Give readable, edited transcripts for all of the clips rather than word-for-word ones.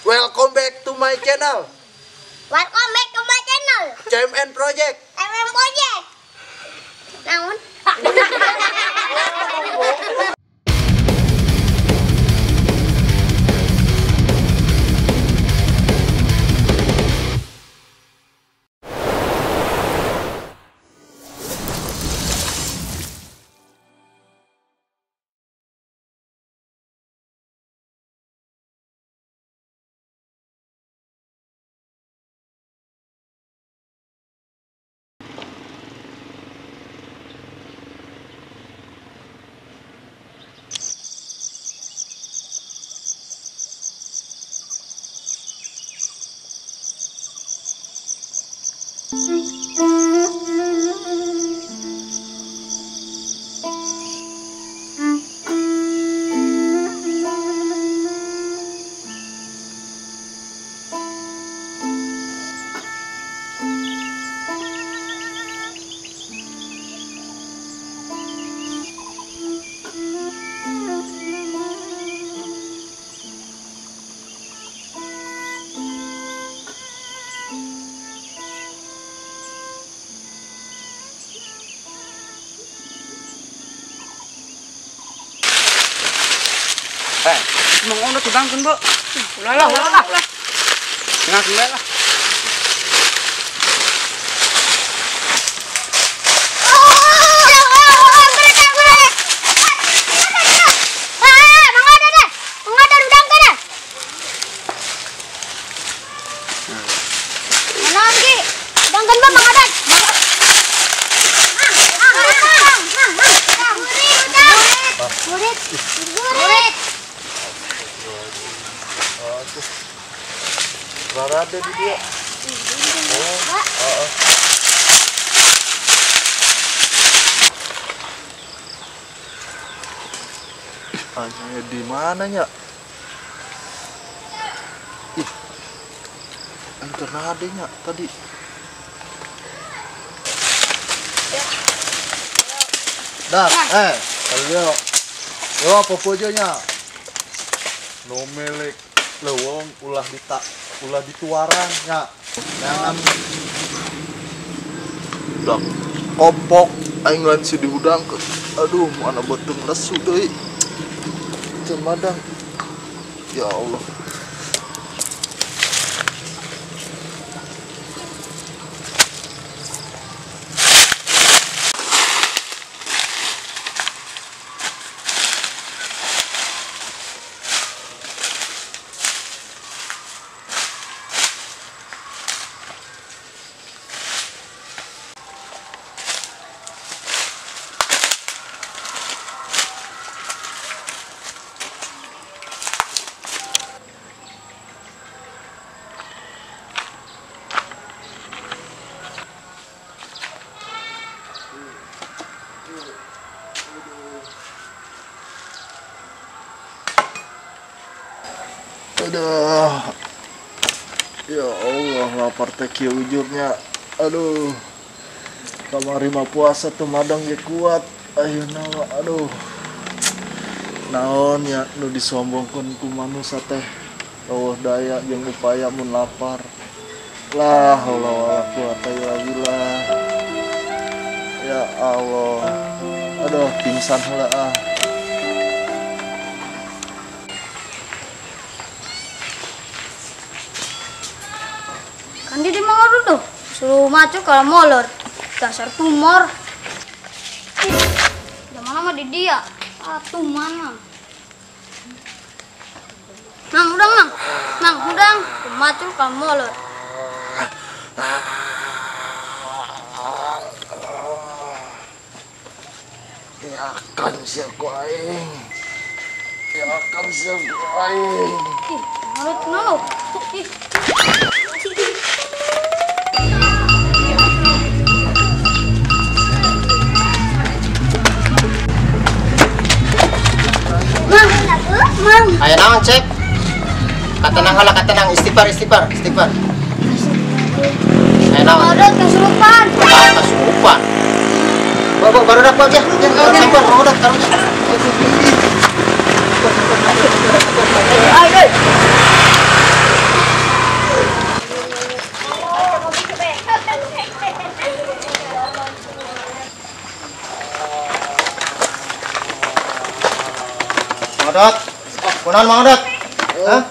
Welcome back to my channel. Welcome back to my channel. CMN Project. MM Project. Naon? Mengono tudang kan, Bu. Ulah. Tengah sembilan lah. Ada di dia. Hanya di mananya? Ih, karena adanya tadi. Dah, kalau yo apa pojonya? No milik lewong ulah dituaran ya. Jangan udah kopok aing lain si diudang ke. Aduh, mana betung lesu deui. Cemadang. Ya Allah. Aduh, ya Allah, lapar teh kieu ujurnya. Aduh, kamari mah puasa tuh madang ge kuat. Ayeuna aduh, naon ya nu disombongkeun ku manusia teh. Allah daya jeung upaya mun lapar. La haula wala quwata illa billah. Ya Allah, aduh pingsan heula ah. Kandi di mau tuh, suruh maju kalau molor, dasar tumor. Mana mah di dia, tuh mana? Nang udang, maju kalau molor. Ya kan siapa aing? Ya kan siapa aing? Ih, nalo. Ih. Ayo naon cek. Katenang istighfar. Ayo naon. Udah kesurupan. Kesurupan. Baru dak aja. Jangan sabar, udah taruh. Ayo. Non Mang Odot. Hah?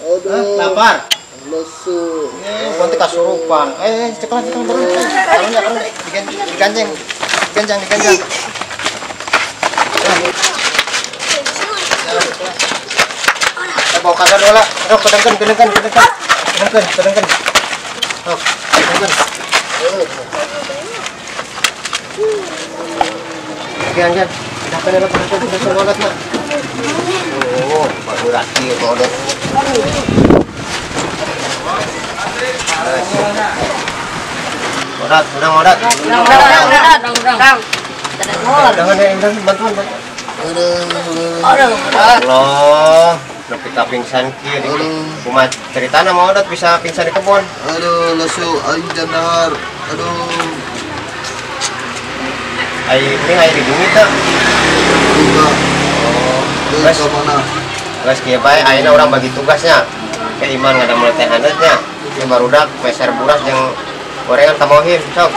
Aduh. Lapar. Lesu. Nanti kasurupan. Ceklah turun. Karunnya. Diganjeng. Diganjang. Bawa kagak dola. Aduh, kedengken. Oh, kedengken. Jangan. Udah banget, Mak. Oh, baru lagi Odot. Odot. Jangan bantuan. Allah, kita pingsan kieu di kumaha ceritana mau Odot bisa pingsan di kebun. Aduh, lesu aing jandar. Aduh. Ai di bumi teh. Enggak. Guys, Ke mana? guys kieu bae ayeuna urang bagi tugasnya. Ke Iman ngada mulai teh handetnya. Ieu barudak peser buras jeung gorengan kamohin, sok.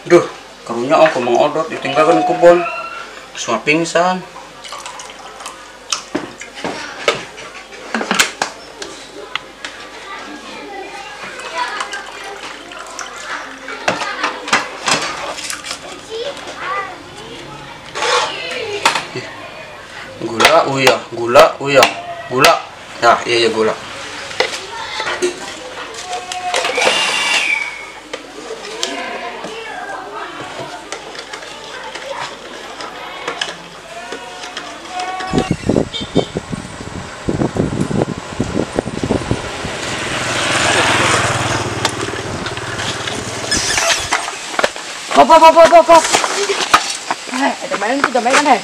Duh, karunya aku Mang Odot ditinggalkan kebun. Semua pingsan. Gula. Nah, iya gula. Pop. Coba mainan deh.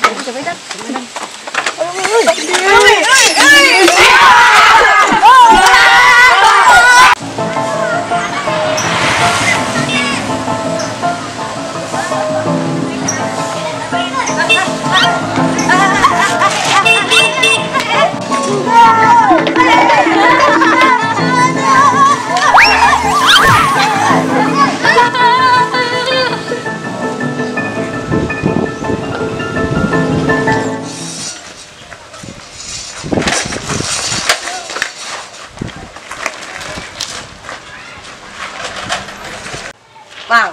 Mang,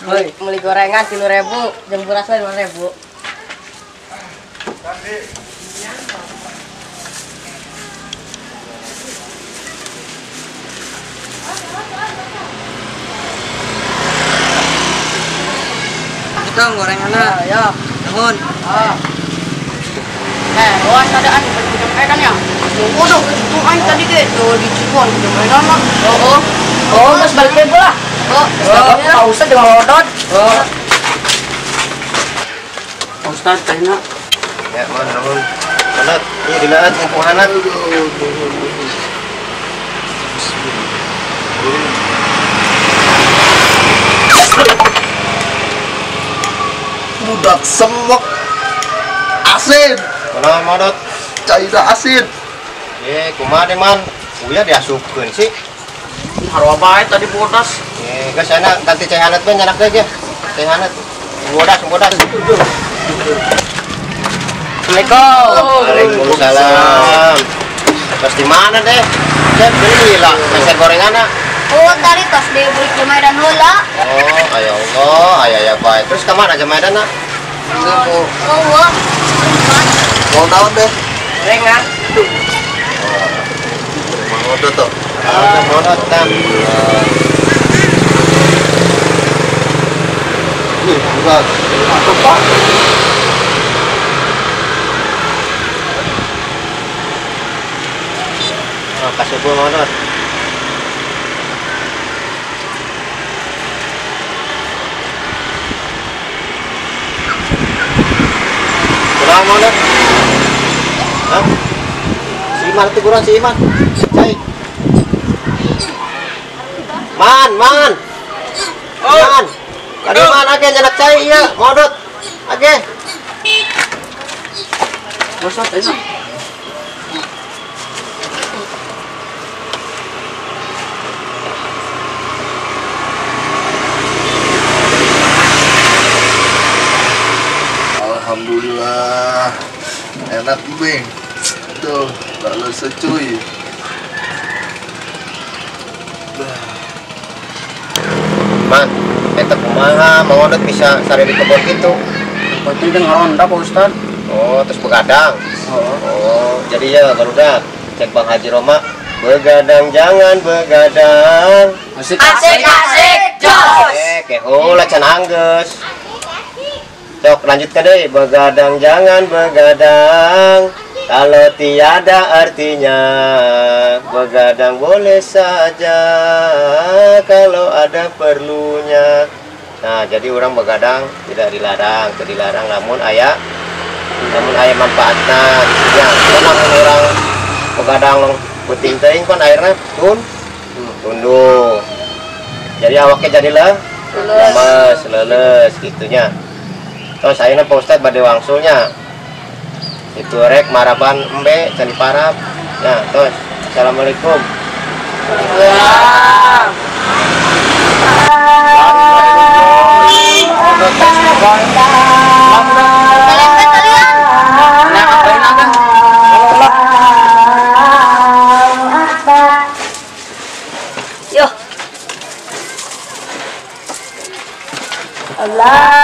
beli gorengan 3.000, jam berasnya 5.000. Itu gorengannya. Ya. Nuhun. Awas adaan kan ya? Waduh, itu aing tadi gitu di Cirebon jam mainan mah. Oh, mas balik bola. Pak Ustadz dengan Odot. Pak Ustadz tehna. Ya, nuhun. Odot, ieu dilaat mumpung anak. Budak semok asin. Kunaon Odot? Caida asin. Kumaha deh man? Uya diasupkeun sih. Harwa bae tadi bodas. Geus sana ganti cai hangat bae nyanak ge. Cai hangat. Bodas. Assalamualaikum. Waalaikumsalam. Terus di mana deh? Saya beli lah, peser gorenganna. Oh, tadi pas dia beli Jamaidan heula. Oh, ayo Allah, ya baik. Terus kemana Jamaidan nak? Wah. Mau naon deh? Gorengan. Mang Odot tuh. Mau datang. Nih, bukan. Apa? Kasih gua mau not. Kurang mau not. Hah? Si Iman itu kurang si Iman. Cai. Man. Man. Kali man age nyanak cai ya, modot. Age. Ustaz, ayo. Alhamdulillah enak bing tuh lalu secuy. Man, eta kumaha Mang Odot bisa sare di kebun gitu. Penting teh ngaronda Pak Ustaz. Oh, terus begadang. Oh. Oh, jadi ya barudak cek Bang Haji Roma, begadang jangan begadang. Asik. jos. Kehola can anggeus. Sok lanjutkan deh, begadang jangan begadang. Kalau tiada artinya, begadang boleh saja kalau ada perlunya. Nah, jadi orang begadang tidak dilarang, namun ayah manfaatnya. Ya, memang orang begadang puting teuing kan airnya tunduh. Jadi awaknya jadilah lemes gitunya. Terus ayeuna Pak Ustad bade wangsulnya. Itu rek maraban embe candi parap. Nah, terus assalamualaikum. Yo. Allah.